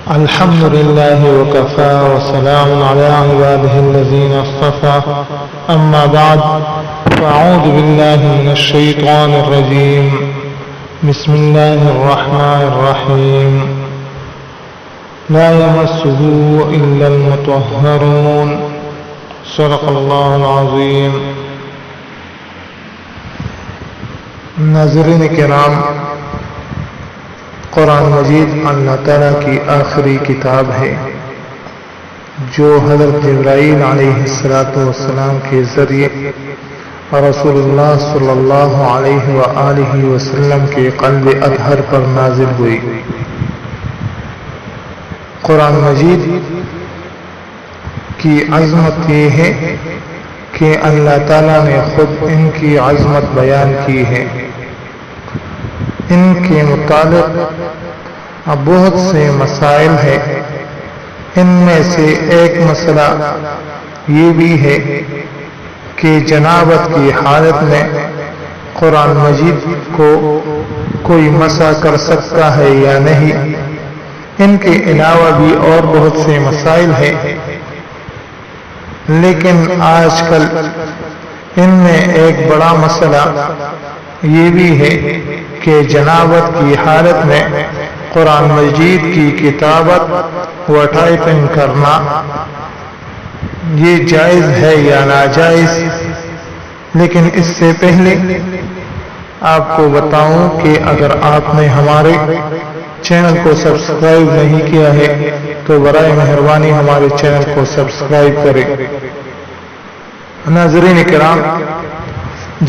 الحمد لله وكفى وسلام على عباده الذين اصطفى أما بعد فأعوذ بالله من الشيطان الرجيم بسم الله الرحمن الرحيم لا يمسه إلا المطهرون صدق الله العظيم. ناظرین کرام، قرآن مجید اللہ تعالیٰ کی آخری کتاب ہے جو حضرت جبرائیل علیہ السلام کے ذریعے رسول اللہ صلی اللہ علیہ وآلہ وسلم کے قلب اطہر پر نازل ہوئی. قرآن مجید کی عظمت یہ ہے کہ اللہ تعالیٰ نے خود ان کی عظمت بیان کی ہے. ان کے متعلق اب بہت سے مسائل ہیں. ان میں سے ایک مسئلہ یہ بھی ہے کہ جنابت کی حالت میں قرآن مجید کو کوئی مسح کر سکتا ہے یا نہیں. ان کے علاوہ بھی اور بہت سے مسائل ہیں، لیکن آج کل ان میں ایک بڑا مسئلہ یہ بھی ہے کہ جنابت کی حالت میں قرآن مجید کی کتابت و ٹائپنگ کرنا یہ جائز ہے یا ناجائز. لیکن اس سے پہلے آپ کو بتاؤں کہ اگر آپ نے ہمارے چینل کو سبسکرائب نہیں کیا ہے تو برائے مہربانی ہمارے چینل کو سبسکرائب کریں. ناظرین کرام،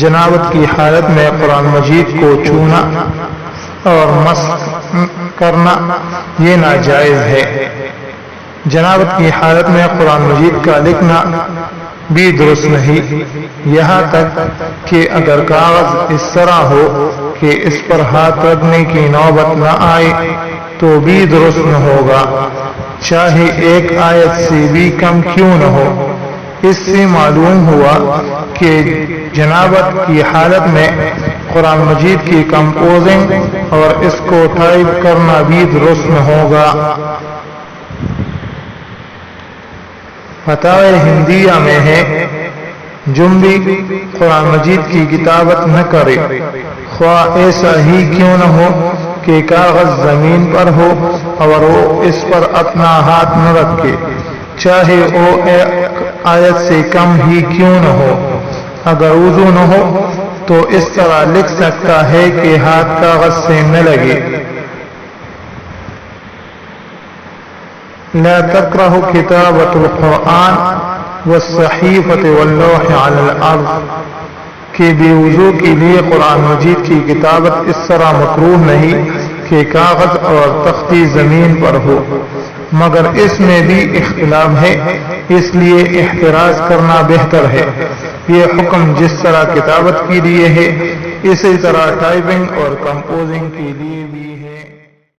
جنابت کی حالت میں قرآن مجید کو چھونا اور مسح کرنا یہ ناجائز ہے. جنابت کی حالت میں قرآن مجید کا لکھنا بھی درست نہیں، یہاں تک کہ اگر کاغذ اس طرح ہو کہ اس پر ہاتھ رکھنے کی نوبت نہ آئے تو بھی درست نہ ہوگا، چاہے ایک آیت سے بھی کم کیوں نہ ہو. اس سے معلوم ہوا کہ جنابت کی حالت میں قرآن مجید کی کمپوزنگ اور اس کو ٹائپ کرنا بھی درست نہ ہوگا. فتاوی ہندیہ میں ہے جم بھی قرآن مجید کی کتابت نہ کرے، خواہ ایسا ہی کیوں نہ ہو کہ کاغذ زمین پر ہو اور وہ اس پر اپنا ہاتھ نہ رکھے، چاہے وہ ایک آیت سے کم ہی کیوں نہ ہو. اگر وضو نہ ہو تو اس طرح لکھ سکتا ہے کہ ہاتھ کاغذ سے نہ لگے. لا تکرہ کتابت القرآن والصحیفۃ واللوح علی الارض کہ بے وضو کے لیے قرآن مجید کی کتابت اس طرح مکروہ نہیں کہ کاغذ اور تختی زمین پر ہو، مگر اس میں بھی اختلاف ہے، اس لیے احتراز کرنا بہتر ہے. یہ حکم جس طرح کتابت کے لیے ہے اسی طرح ٹائپنگ اور کمپوزنگ کے لیے بھی ہے.